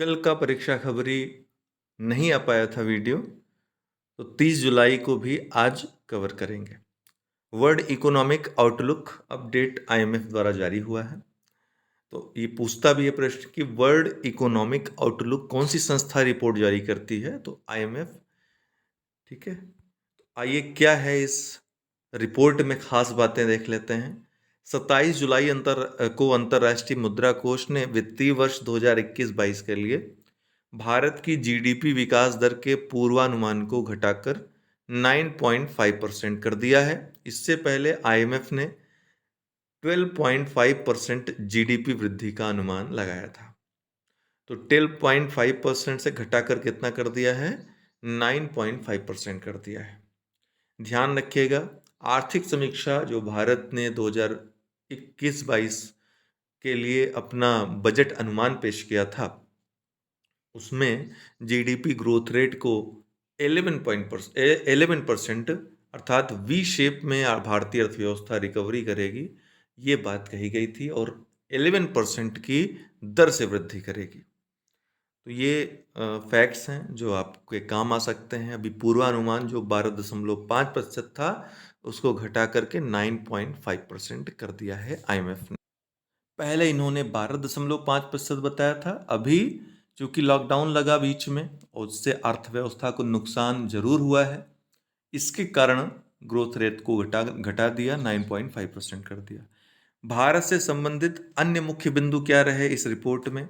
कल का परीक्षा खबरी नहीं आ पाया था वीडियो, तो 30 जुलाई को भी आज कवर करेंगे। World economic outlook update IMF द्वारा जारी हुआ है। तो ये पूछता भी है प्रश्न कि वर्ल्ड इकोनॉमिक आउटलुक कौन सी संस्था रिपोर्ट जारी करती है, तो आईएमएफ। ठीक है, तो आइए क्या है इस रिपोर्ट में खास बातें देख लेते हैं। 27 जुलाई को अंतर्राष्ट्रीय मुद्रा कोष ने वित्तीय वर्ष 2021-22 के लिए भारत की जीडीपी विकास दर के पूर्वानुमान को घटाकर 9.5% कर दिया है। इससे पहले आईएमएफ ने 12.5% जीडीपी वृद्धि का अनुमान लगाया था। तो 12.5% से घटाकर कितना कर दिया है? 9.5% कर दिया है। ध्यान रखिएगा, आर्थिक समीक्षा जो भारत ने 2021-22 के लिए अपना बजट अनुमान पेश किया था, उसमें जीडीपी ग्रोथ रेट को 11% अर्थात वी शेप में भारतीय अर्थव्यवस्था रिकवरी करेगी, ये बात कही गई थी, और 11% की दर से वृद्धि करेगी। तो ये फैक्ट्स हैं जो आपके काम आ सकते हैं। अभी पूर्वानुमान जो 12.5% था, उसको घटा करके 9.5% कर दिया है आईएमएफ ने। पहले इन्होंने 12.5% बताया था। अभी चूंकि लॉकडाउन लगा बीच में और उससे अर्थव्यवस्था को नुकसान जरूर हुआ है, इसके कारण ग्रोथ रेट को घटा दिया, 9.5% कर दिया। भारत से संबंधित अन्य मुख्य बिंदु क्या रहे इस रिपोर्ट में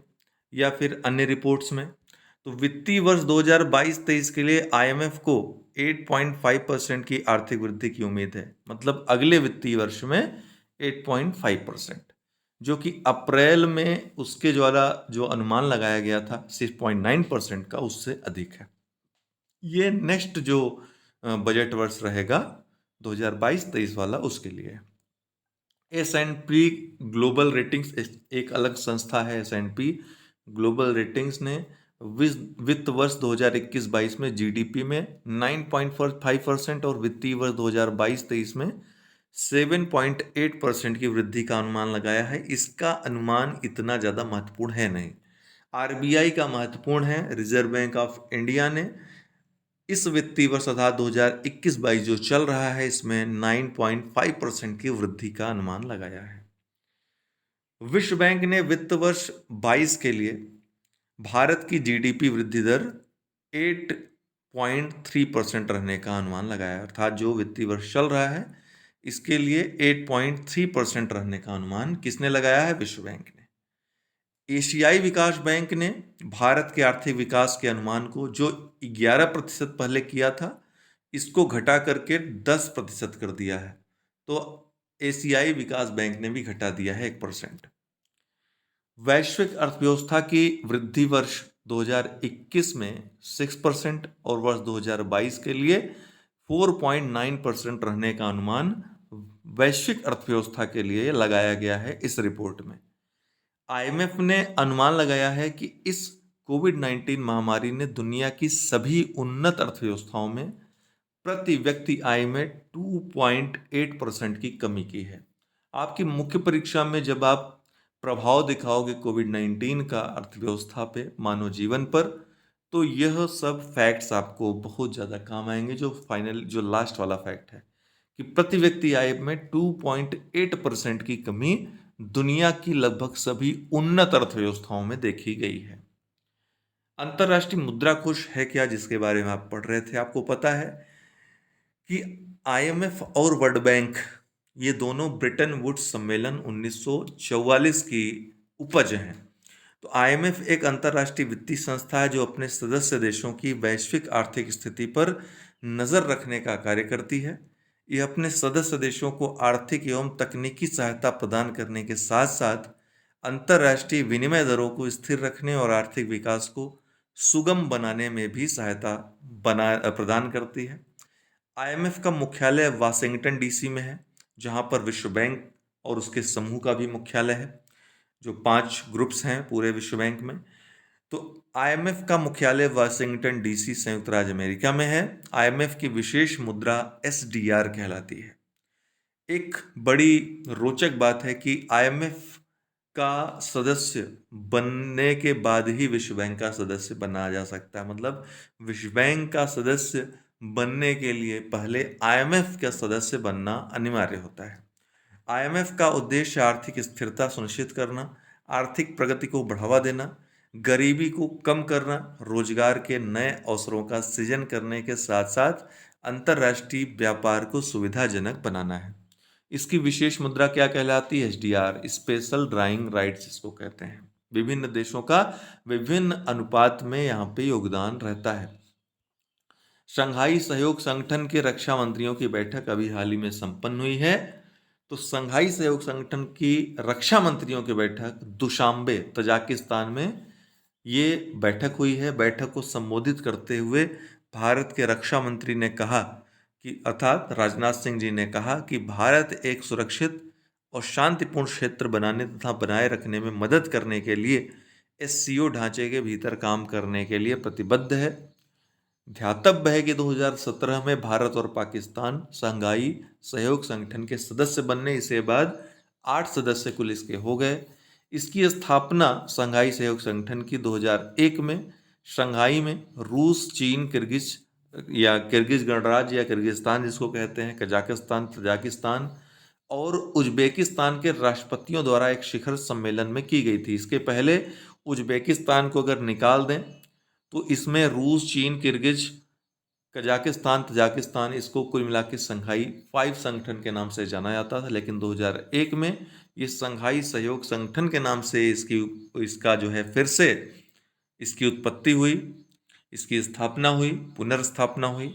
या फिर अन्य रिपोर्ट्स में? तो वित्तीय वर्ष 2022-23 के लिए आईएमएफ को 8.5% की आर्थिक वृद्धि की उम्मीद है। मतलब अगले वित्तीय वर्ष में 8.5%, जो कि अप्रैल में उसके द्वारा जो अनुमान लगाया गया था 6.9% का, उससे अधिक है। ये नेक्स्ट जो बजट वर्ष रहेगा 2022-23 वाला, उसके लिए S&P ग्लोबल रेटिंग्स एक अलग संस्था है। S&P ग्लोबल रेटिंग्स ने वित्त वर्ष 2021-22 में जीडीपी में 9.5% और वित्तीय वर्ष 2022-23 में 7.8% की वृद्धि का अनुमान लगाया है। इसका अनुमान इतना ज़्यादा महत्वपूर्ण है नहीं, आरबीआई का महत्वपूर्ण है। रिजर्व बैंक ऑफ इंडिया ने इस वित्तीय वर्ष अर्थात 2021-22 जो चल रहा है, इसमें 9.5% की वृद्धि का अनुमान लगाया है। विश्व बैंक ने वित्त वर्ष 22 के लिए भारत की जीडीपी वृद्धि दर 8.3% रहने का अनुमान लगाया, अर्थात जो वित्तीय वर्ष चल रहा है इसके लिए 8.3% रहने का अनुमान किसने लगाया है? विश्व बैंक ने। एशियाई विकास बैंक ने भारत के आर्थिक विकास के अनुमान को जो 11% पहले किया था, इसको घटा करके 10% कर दिया है। तो एशियाई विकास बैंक ने भी घटा दिया है 1%। वैश्विक अर्थव्यवस्था की वृद्धि वर्ष 2021 में 6% और वर्ष 2022 के लिए 4.9% रहने का अनुमान वैश्विक अर्थव्यवस्था के लिए लगाया गया है इस रिपोर्ट में। आईएमएफ ने अनुमान लगाया है कि इस कोविड-19 महामारी ने दुनिया की सभी उन्नत अर्थव्यवस्थाओं में प्रति व्यक्ति आय में 2.8% की कमी की है। आपकी मुख्य परीक्षा में जब आप प्रभाव दिखाओगे कोविड-19 का अर्थव्यवस्था पे, मानव जीवन पर, तो यह सब फैक्ट्स आपको बहुत ज़्यादा काम आएंगे। जो लास्ट वाला फैक्ट है कि प्रति व्यक्ति आय में 2.8% की कमी दुनिया की लगभग सभी उन्नत अर्थव्यवस्थाओं में देखी गई है। अंतर्राष्ट्रीय मुद्रा कोष है क्या, जिसके बारे में आप पढ़ रहे थे? आपको पता है कि आईएमएफ और वर्ल्ड बैंक ये दोनों ब्रिटेन वुड्स सम्मेलन 1944 की उपज हैं। तो आईएमएफ एक अंतर्राष्ट्रीय वित्तीय संस्था है जो अपने सदस्य देशों की वैश्विक आर्थिक स्थिति पर नजर रखने का कार्य करती है। यह अपने सदस्य देशों को आर्थिक एवं तकनीकी सहायता प्रदान करने के साथ साथ अंतर्राष्ट्रीय विनिमय दरों को स्थिर रखने और आर्थिक विकास को सुगम बनाने में भी सहायता प्रदान करती है। आईएमएफ का मुख्यालय वाशिंगटन डीसी में है, जहां पर विश्व बैंक और उसके समूह का भी मुख्यालय है, जो 5 ग्रुप्स हैं पूरे विश्व बैंक में। तो आईएमएफ का मुख्यालय वाशिंगटन डीसी संयुक्त राज्य अमेरिका में है। आईएमएफ की विशेष मुद्रा एसडीआर कहलाती है। एक बड़ी रोचक बात है कि आईएमएफ का सदस्य बनने के बाद ही विश्व बैंक का सदस्य बना जा सकता है। मतलब विश्व बैंक का सदस्य बनने के लिए पहले आईएमएफ का सदस्य बनना अनिवार्य होता है। आईएमएफ का उद्देश्य आर्थिक स्थिरता सुनिश्चित करना, आर्थिक प्रगति को बढ़ावा देना, गरीबी को कम करना, रोजगार के नए अवसरों का सृजन करने के साथ साथ अंतर्राष्ट्रीय व्यापार को सुविधाजनक बनाना है। इसकी विशेष मुद्रा क्या कहलाती है? एसडीआर, स्पेशल ड्राइंग राइट्स इसको कहते हैं। विभिन्न देशों का विभिन्न अनुपात में यहाँ पे योगदान रहता है। शंघाई सहयोग संगठन के रक्षा मंत्रियों की बैठक अभी हाल ही में संपन्न हुई है। तो शंघाई सहयोग संगठन की रक्षा मंत्रियों की बैठक दुशांबे तजाकिस्तान में ये बैठक हुई है। बैठक को संबोधित करते हुए भारत के रक्षा मंत्री ने कहा कि अर्थात राजनाथ सिंह जी ने कहा कि भारत एक सुरक्षित और शांतिपूर्ण क्षेत्र बनाने तथा बनाए रखने में मदद करने के लिए एससीओ ढांचे के भीतर काम करने के लिए प्रतिबद्ध है। ध्यातव्य है कि 2017 में भारत और पाकिस्तान शंघाई सहयोग संगठन के सदस्य बनने इसके बाद 8 सदस्य कुल इसके हो गए। इसकी स्थापना शंघाई सहयोग संगठन की 2001 में शंघाई में रूस, चीन, किर्गिज गणराज्य या किर्गिस्तान जिसको कहते हैं, कजाकिस्तान, तजाकिस्तान और उज्बेकिस्तान के राष्ट्रपतियों द्वारा एक शिखर सम्मेलन में की गई थी। इसके पहले उज्बेकिस्तान को अगर निकाल दें तो इसमें रूस, चीन, किर्गिज, कजाकिस्तान, तजाकिस्तान इसको कुल मिला के शंघाई 5 संगठन के नाम से जाना जाता था। लेकिन 2001 में ये शंघाई सहयोग संगठन के नाम से इसका जो है फिर से इसकी उत्पत्ति हुई, इसकी स्थापना हुई, पुनर्स्थापना हुई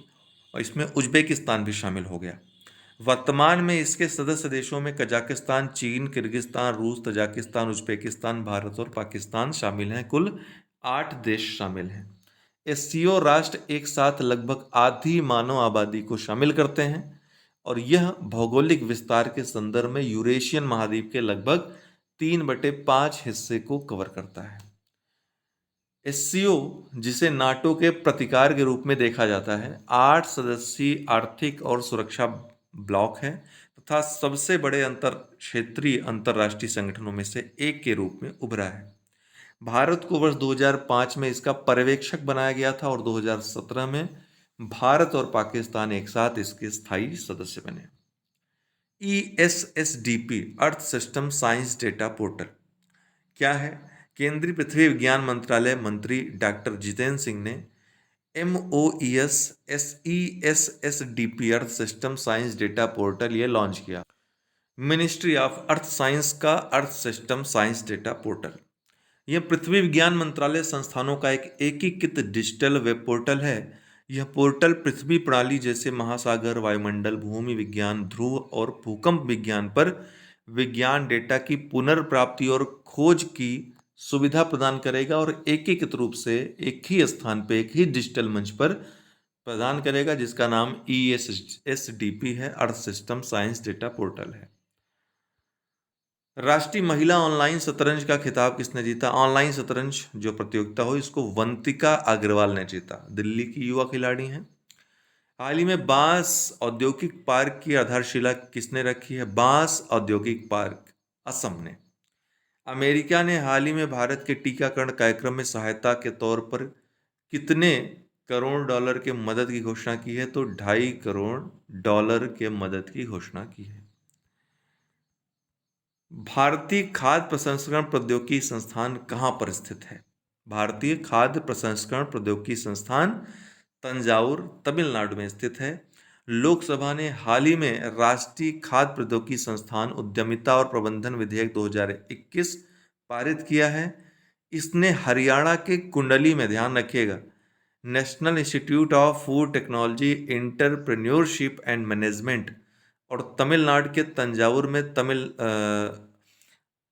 और इसमें उज्बेकिस्तान भी शामिल हो गया। वर्तमान में इसके सदस्य देशों में कजाकिस्तान, चीन, किर्गिस्तान, रूस, तजाकिस्तान, उज्बेकिस्तान, भारत और पाकिस्तान शामिल हैं। कुल 8 देश शामिल हैं। एससीओ राष्ट्र एक साथ लगभग आधी मानव आबादी को शामिल करते हैं और यह भौगोलिक विस्तार के संदर्भ में यूरेशियन महाद्वीप के लगभग 3/5 हिस्से को कवर करता है। एससीओ, जिसे नाटो के प्रतिकार के रूप में देखा जाता है, 8 सदस्यीय आर्थिक और सुरक्षा ब्लॉक है तथा सबसे बड़े अंतर क्षेत्रीय अंतर्राष्ट्रीय संगठनों में से एक के रूप में उभरा है। भारत को वर्ष 2005 में इसका पर्यवेक्षक बनाया गया था और 2017 में भारत और पाकिस्तान एक साथ इसके स्थायी सदस्य बने। ESSDP, earth system science data portal, क्या है? केंद्रीय पृथ्वी विज्ञान मंत्रालय मंत्री डॉक्टर जितेंद्र सिंह ने MOES SESSDP earth system science data portal ये लॉन्च किया। मिनिस्ट्री ऑफ अर्थ साइंस का earth system science data portal, यह पृथ्वी विज्ञान मंत्रालय संस्थानों का एक एकीकृत डिजिटल वेब पोर्टल है। यह पोर्टल पृथ्वी प्रणाली जैसे महासागर, वायुमंडल, भूमि विज्ञान, ध्रुव और भूकंप विज्ञान पर विज्ञान डेटा की पुनर्प्राप्ति और खोज की सुविधा प्रदान करेगा और एकीकृत रूप से एक ही स्थान पर एक ही डिजिटल मंच पर प्रदान करेगा, जिसका नाम ESSDP है, earth system science data portal है। राष्ट्रीय महिला ऑनलाइन शतरंज का खिताब किसने जीता? ऑनलाइन शतरंज जो प्रतियोगिता हो इसको वंतिका अग्रवाल ने जीता, दिल्ली की युवा खिलाड़ी हैं। हाल ही में बांस औद्योगिक पार्क की आधारशिला किसने रखी है? बांस औद्योगिक पार्क असम ने। अमेरिका ने हाल ही में भारत के टीकाकरण कार्यक्रम में सहायता के तौर पर कितने करोड़ डॉलर के मदद की घोषणा की है? तो $2.5 करोड़ के मदद की घोषणा की है। भारतीय खाद्य प्रसंस्करण प्रौद्योगिकी संस्थान कहाँ पर स्थित है? भारतीय खाद्य प्रसंस्करण प्रौद्योगिकी संस्थान तंजावुर, तमिलनाडु में स्थित है। लोकसभा ने हाल ही में राष्ट्रीय खाद्य प्रौद्योगिकी संस्थान उद्यमिता और प्रबंधन विधेयक 2021 पारित किया है। इसने हरियाणा के कुंडली में, ध्यान रखिएगा, national institute of food technology, entrepreneurship and management और तमिलनाडु के तंजावुर में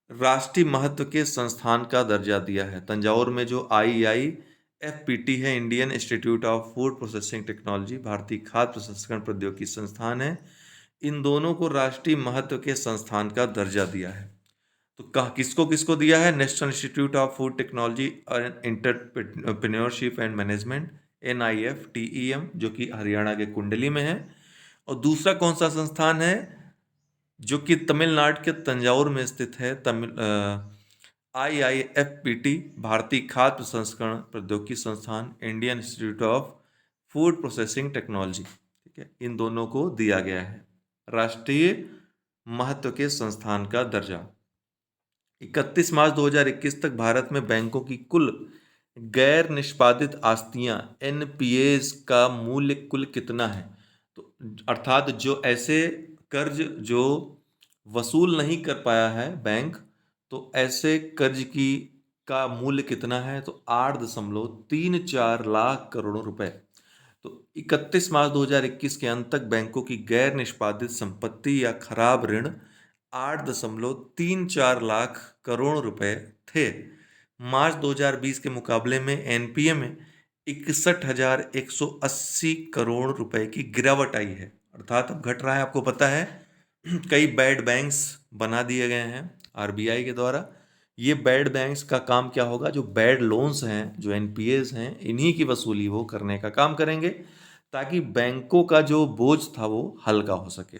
राष्ट्रीय महत्व के संस्थान का दर्जा दिया है। तंजावुर में जो IIFPT है, Indian institute of food processing technology, भारतीय खाद्य प्रसंस्करण प्रौद्योगिकी संस्थान है, इन दोनों को राष्ट्रीय महत्व के संस्थान का दर्जा दिया है। तो किसको किसको दिया है? National institute of food technology और एंटरप्रेन्योरशिप एंड मैनेजमेंट, NIFTEM, जो कि हरियाणा के कुंडली में है। और दूसरा कौन सा संस्थान है? जो कि तमिलनाडु के तंजावुर में स्थित है, IIFPT, भारतीय खाद्य प्रसंस्करण प्रौद्योगिकी संस्थान, Indian institute of food processing technology, ठीक है, इन दोनों को दिया गया है राष्ट्रीय महत्व के संस्थान का दर्जा। 31 मार्च 2021 तक भारत में बैंकों की कुल गैर निष्पादित आस्तियां NPAs का मूल्य कुल कितना है? तो अर्थात जो ऐसे कर्ज जो वसूल नहीं कर पाया है बैंक, तो ऐसे कर्ज की का मूल्य कितना है? तो 8.34 लाख करोड़ रुपए। तो 31 मार्च 2021 के अंत तक बैंकों की गैर निष्पादित संपत्ति या खराब ऋण 8.34 लाख करोड़ रुपए थे। मार्च 2020 के मुकाबले में एनपीए में 61,180 करोड़ रुपए की गिरावट आई है, अर्थात अब घट रहा है। आपको पता है कई बैड बैंक्स बना दिए गए हैं आरबीआई के द्वारा। ये बैड बैंक्स का काम क्या होगा? जो बैड लोन्स हैं, जो एनपीएस हैं, इन्हीं की वसूली वो करने का काम करेंगे, ताकि बैंकों का जो बोझ था वो हल्का हो सके।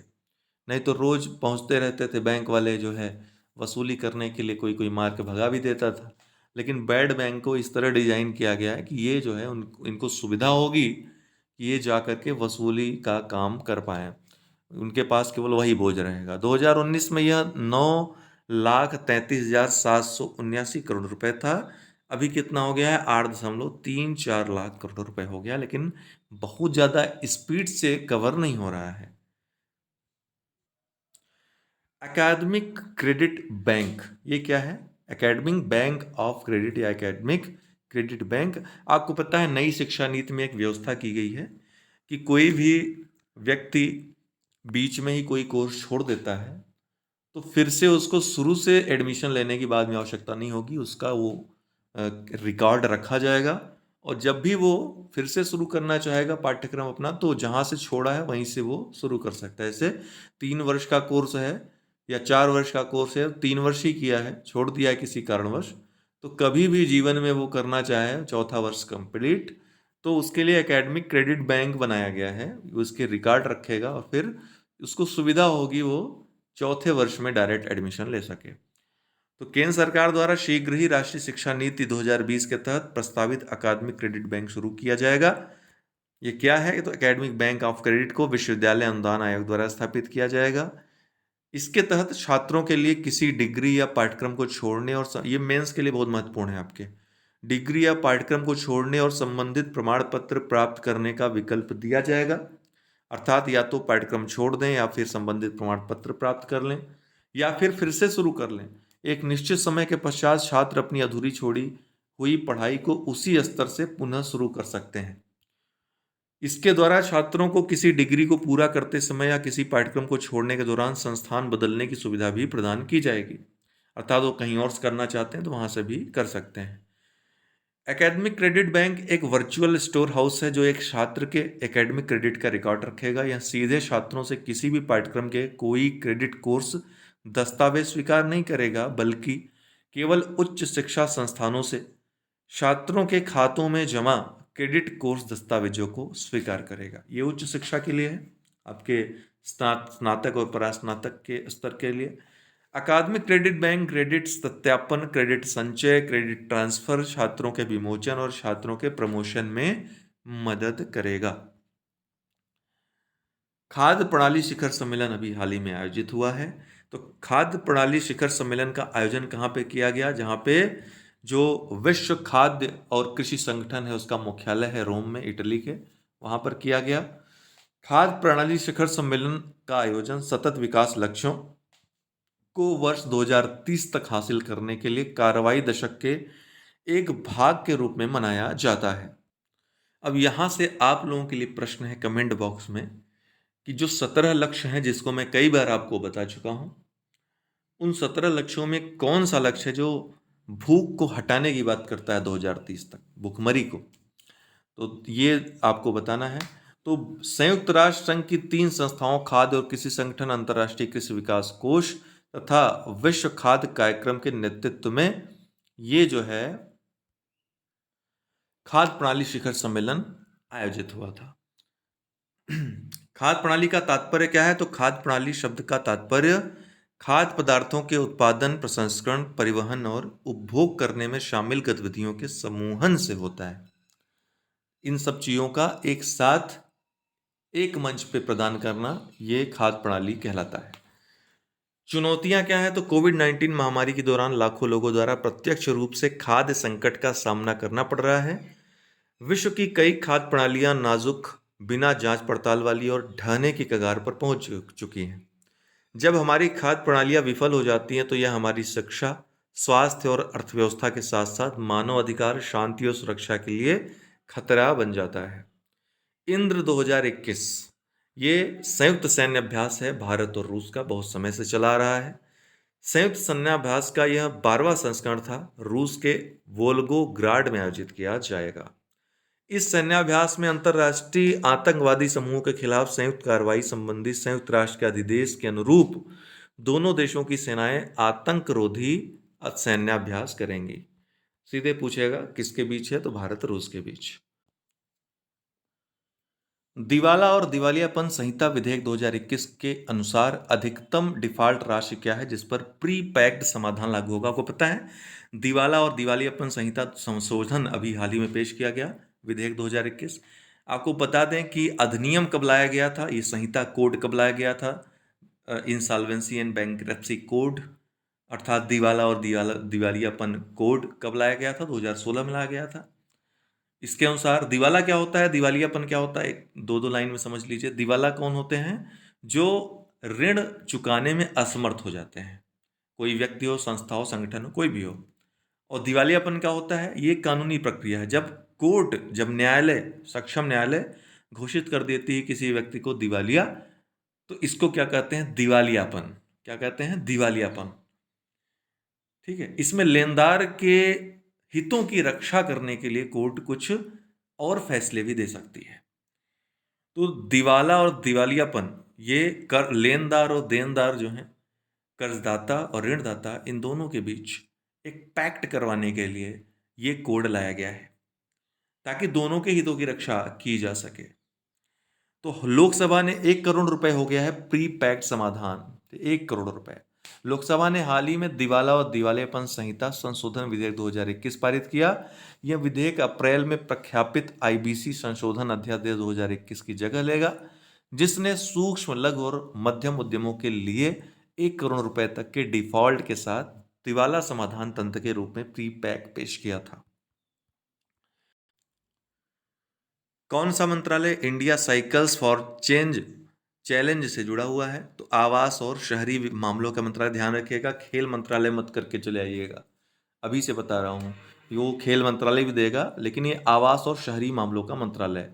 नहीं तो रोज पहुंचते रहते थे बैंक वाले जो है वसूली करने के लिए, कोई कोई मार के भगा भी देता था। लेकिन बैड बैंक को इस तरह डिजाइन किया गया है कि ये जो है इनको सुविधा होगी कि ये जा करके वसूली का काम कर पाए, उनके पास केवल वही बोझ रहेगा। 2019 में यह 9,33,779 करोड़ रुपए था। अभी कितना हो गया है? 8.34 लाख करोड़ रुपए हो गया, लेकिन बहुत ज्यादा स्पीड से कवर नहीं हो रहा है। एकेडमिक क्रेडिट बैंक, ये क्या है? एकेडमिक बैंक ऑफ क्रेडिट या एकेडमिक क्रेडिट बैंक। आपको पता है नई शिक्षा नीति में एक व्यवस्था की गई है कि कोई भी व्यक्ति बीच में ही कोई कोर्स छोड़ देता है तो फिर से उसको शुरू से एडमिशन लेने की बाद में आवश्यकता नहीं होगी, उसका वो रिकॉर्ड रखा जाएगा, और जब भी वो फिर से शुरू करना चाहेगा पाठ्यक्रम अपना, तो जहाँ से छोड़ा है वहीं से वो शुरू कर सकता है। जैसे 3 वर्ष का कोर्स है या 4 वर्ष का कोर्स है, 3 वर्ष ही किया है, छोड़ दिया है किसी कारणवश, तो कभी भी जीवन में वो करना चाहे चौथा वर्ष कंप्लीट, तो उसके लिए एकेडमिक क्रेडिट बैंक बनाया गया है। उसके रिकॉर्ड रखेगा और फिर उसको सुविधा होगी वो चौथे वर्ष में डायरेक्ट एडमिशन ले सके। तो केंद्र सरकार द्वारा शीघ्र ही राष्ट्रीय शिक्षा नीति 2020 के तहत प्रस्तावित अकादमिक क्रेडिट बैंक शुरू किया जाएगा। ये क्या है? तो एकेडमिक बैंक ऑफ क्रेडिट को विश्वविद्यालय अनुदान आयोग द्वारा स्थापित किया जाएगा। इसके तहत छात्रों के लिए किसी डिग्री या पाठ्यक्रम को छोड़ने और ये मेंस के लिए बहुत महत्वपूर्ण है, आपके डिग्री या पाठ्यक्रम को छोड़ने और संबंधित प्रमाण पत्र प्राप्त करने का विकल्प दिया जाएगा। अर्थात या तो पाठ्यक्रम छोड़ दें या फिर संबंधित प्रमाण पत्र प्राप्त कर लें या फिर से शुरू कर लें। एक निश्चित समय के पश्चात छात्र अपनी अधूरी छोड़ी हुई पढ़ाई को उसी स्तर से पुनः शुरू कर सकते हैं। इसके द्वारा छात्रों को किसी डिग्री को पूरा करते समय या किसी पाठ्यक्रम को छोड़ने के दौरान संस्थान बदलने की सुविधा भी प्रदान की जाएगी, अर्थात वो कहीं और करना चाहते हैं तो वहां से भी कर सकते हैं। एकेडमिक क्रेडिट बैंक एक वर्चुअल स्टोर हाउस है जो एक छात्र के एकेडमिक क्रेडिट का रिकॉर्ड रखेगा। यह सीधे छात्रों से किसी भी पाठ्यक्रम के कोई क्रेडिट कोर्स दस्तावेज स्वीकार नहीं करेगा, बल्कि केवल उच्च शिक्षा संस्थानों से छात्रों के खातों में जमा क्रेडिट कोर्स दस्तावेजों को स्वीकार करेगा। ये उच्च शिक्षा के लिए है, आपके स्नातक और परास्नातक के स्तर के लिए। अकादमिक क्रेडिट बैंक क्रेडिट सत्यापन, क्रेडिट संचय, क्रेडिट ट्रांसफर, छात्रों के विमोचन और छात्रों के प्रमोशन में मदद करेगा। खाद्य प्रणाली शिखर सम्मेलन अभी हाल ही में आयोजित हुआ है। तो खाद्य प्रणाली शिखर सम्मेलन का आयोजन कहाँ पे किया गया? जहाँ पे जो विश्व खाद्य और कृषि संगठन है उसका मुख्यालय है रोम में, इटली के, वहां पर किया गया। खाद्य प्रणाली शिखर सम्मेलन का आयोजन सतत विकास लक्ष्यों को वर्ष 2030 तक हासिल करने के लिए कार्रवाई दशक के एक भाग के रूप में मनाया जाता है। अब यहां से आप लोगों के लिए प्रश्न है कमेंट बॉक्स में कि जो 17 लक्ष्य हैं, जिसको मैं कई बार आपको बता चुका हूं, उन 17 लक्ष्यों में कौन सा लक्ष्य है जो भूख को हटाने की बात करता है 2030 तक, भूखमरी को? तो ये आपको बताना है। तो संयुक्त राष्ट्र संघ की 3 संस्थाओं, खाद्य और कृषि संगठन, अंतर्राष्ट्रीय कृषि विकास कोष तथा विश्व खाद्य कार्यक्रम के नेतृत्व में ये जो है खाद्य प्रणाली शिखर सम्मेलन आयोजित हुआ था। खाद्य प्रणाली का तात्पर्य क्या है? तो खाद्य प्रणाली शब्द का तात्पर्य खाद्य पदार्थों के उत्पादन, प्रसंस्करण, परिवहन और उपभोग करने में शामिल गतिविधियों के समूहन से होता है। इन सब चीज़ों का एक साथ एक मंच पे प्रदान करना ये खाद्य प्रणाली कहलाता है। चुनौतियां क्या है? तो कोविड-19 महामारी के दौरान लाखों लोगों द्वारा प्रत्यक्ष रूप से खाद्य संकट का सामना करना पड़ रहा है। विश्व की कई खाद्य प्रणालियां नाजुक, बिना जांच पड़ताल वाली और ढहने की कगार पर पहुंच चुकी हैं। जब हमारी खाद्य प्रणालियां विफल हो जाती हैं तो यह हमारी शिक्षा, स्वास्थ्य और अर्थव्यवस्था के साथ साथ मानव अधिकार, शांति और सुरक्षा के लिए खतरा बन जाता है। इंद्र 2021 ये संयुक्त सैन्य अभ्यास है, भारत और रूस का, बहुत समय से चला आ रहा है। संयुक्त सैन्याभ्यास का यह 12वां संस्करण था। रूस के वोल्गोग्राड में आयोजित किया जाएगा। इस सैन्याभ्यास में अंतर्राष्ट्रीय आतंकवादी समूहों के खिलाफ संयुक्त कार्रवाई संबंधी संयुक्त राष्ट्र के अधिदेश के अनुरूप दोनों देशों की सेनाएं आतंकरोधी सैन्याभ्यास करेंगी। सीधे पूछेगा किसके बीच है, तो भारत और रूस के बीच। दिवाला और दिवालियापन संहिता विधेयक 2021 के अनुसार अधिकतम डिफॉल्ट राशि क्या है जिस पर प्री पैक्ड समाधान लागू होगा? आपको पता है दिवाला और दिवालियापन संहिता संशोधन अभी हाल ही में पेश किया गया, विधेयक 2021। आपको बता दें कि अधिनियम कब लाया गया था, ये संहिता कोड कब लाया गया था? इंसॉल्वेंसी एंड बैंकरप्सी कोड, अर्थात दिवाला और दिवालियापन कोड कब लाया गया था? 2016 में लाया गया था। इसके अनुसार दिवाला क्या होता है, दिवालियापन क्या होता है, दो दो लाइन में समझ लीजिए। दिवाला कौन होते हैं? जो ऋण चुकाने में असमर्थ हो जाते हैं, कोई व्यक्ति हो, संस्था हो, संगठन हो, कोई भी हो। और दिवालियापन क्या होता है? ये कानूनी प्रक्रिया है जब कोर्ट, जब न्यायालय, सक्षम न्यायालय घोषित कर देती है किसी व्यक्ति को दिवालिया, तो इसको क्या कहते हैं? दिवालियापन। क्या कहते हैं? दिवालियापन। ठीक है। इसमें लेनदार के हितों की रक्षा करने के लिए कोर्ट कुछ और फैसले भी दे सकती है। तो दिवाला और दिवालियापन ये कर लेनदार और देनदार जो हैं, कर्जदाता और ऋणदाता, इन दोनों के बीच एक पैक्ट करवाने के लिए ये कोड लाया गया है ताकि दोनों के हितों की रक्षा की जा सके। तो लोकसभा ने 1 करोड़ रुपए हो गया है प्री पैक्ड समाधान, 1 करोड़ रुपए। लोकसभा ने हाल ही में दिवाला और दिवालियापन संहिता संशोधन विधेयक 2021 पारित किया। यह विधेयक अप्रैल में प्रख्यापित आईबीसी संशोधन अध्यादेश 2021 की जगह लेगा, जिसने सूक्ष्म, लघु और मध्यम उद्यमों के लिए 1 करोड़ रुपए तक के डिफॉल्ट के साथ दिवाला समाधान तंत्र के रूप में प्री पैक पेश किया था। कौन सा मंत्रालय India cycles for change challenge से जुड़ा हुआ है? तो आवास और शहरी मामलों का मंत्रालय। ध्यान रखिएगा, खेल मंत्रालय मत करके चले आइएगा, अभी से बता रहा हूँ। वो खेल मंत्रालय भी देगा, लेकिन ये आवास और शहरी मामलों का मंत्रालय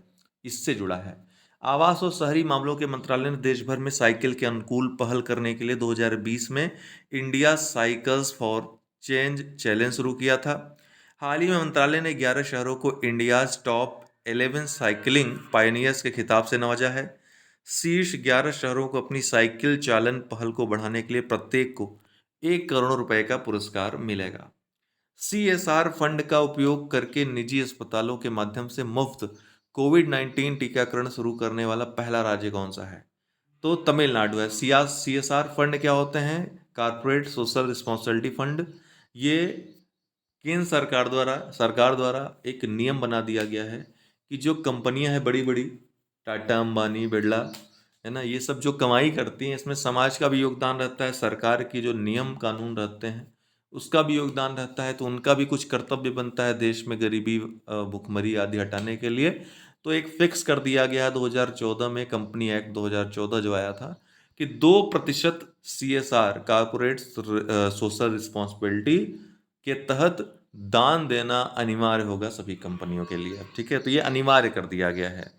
इससे जुड़ा है। आवास और शहरी मामलों के मंत्रालय ने देश भर में साइकिल के अनुकूल पहल करने के लिए 2020 में India cycles for change challenge शुरू किया था। हाल ही में मंत्रालय ने 11 शहरों को इंडियाज टॉप 11 साइकिलिंग पायनियर्स के खिताब से नवाजा है। शीर्ष 11 शहरों को अपनी साइकिल चालन पहल को बढ़ाने के लिए प्रत्येक को 1 करोड़ रुपए का पुरस्कार मिलेगा। सीएसआर फंड का उपयोग करके निजी अस्पतालों के माध्यम से मुफ्त कोविड-19 टीकाकरण शुरू करने वाला पहला राज्य कौन सा है? तो तमिलनाडु है। सीएसआर फंड क्या होते हैं? Corporate social responsibility fund. ये केंद्र सरकार द्वारा एक नियम बना दिया गया है कि जो कंपनियां हैं बड़ी बड़ी, टाटा, अंबानी, बिरला, है ना, ये सब जो कमाई करती हैं, इसमें समाज का भी योगदान रहता है, सरकार की जो नियम कानून रहते हैं उसका भी योगदान रहता है। तो उनका भी कुछ कर्तव्य बनता है देश में गरीबी, भुखमरी आदि हटाने के लिए। तो एक फिक्स कर दिया गया है 2014 में, कंपनी एक्ट 2014 जो आया था, कि 2% सीएसआर, कारपोरेट सोशल रिस्पॉन्सिबिलिटी के तहत दान देना अनिवार्य होगा सभी कंपनियों के लिए। ठीक है, तो ये अनिवार्य कर दिया गया है।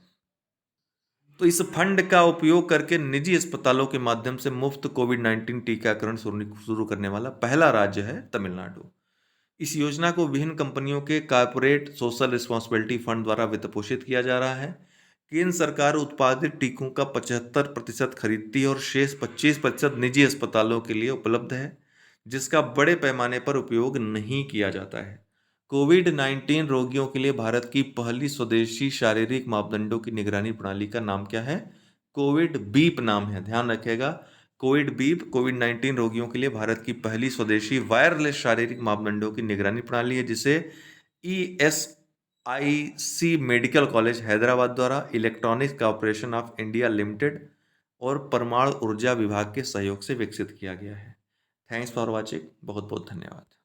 तो इस फंड का उपयोग करके निजी अस्पतालों के माध्यम से मुफ्त कोविड-19 टीकाकरण शुरू करने वाला पहला राज्य है तमिलनाडु। इस योजना को विभिन्न कंपनियों के कारपोरेट सोशल रिस्पॉन्सिबिलिटी फंड द्वारा वित्त पोषित किया जा रहा है। केंद्र सरकार उत्पादित टीकों का 75% खरीदती है और शेष 25% निजी अस्पतालों के लिए उपलब्ध है, जिसका बड़े पैमाने पर उपयोग नहीं किया जाता है। कोविड-19 रोगियों के लिए भारत की पहली स्वदेशी शारीरिक मापदंडों की निगरानी प्रणाली का नाम क्या है? कोविड बीप नाम है, ध्यान रखिएगा। कोविड बीप कोविड-19 रोगियों के लिए भारत की पहली स्वदेशी वायरलेस शारीरिक मापदंडों की निगरानी प्रणाली है, जिसे ईएसआईसी मेडिकल कॉलेज हैदराबाद द्वारा electronics corporation of India limited और परमाणु ऊर्जा विभाग के सहयोग से विकसित किया गया है। Thanks for watching. बहुत बहुत धन्यवाद।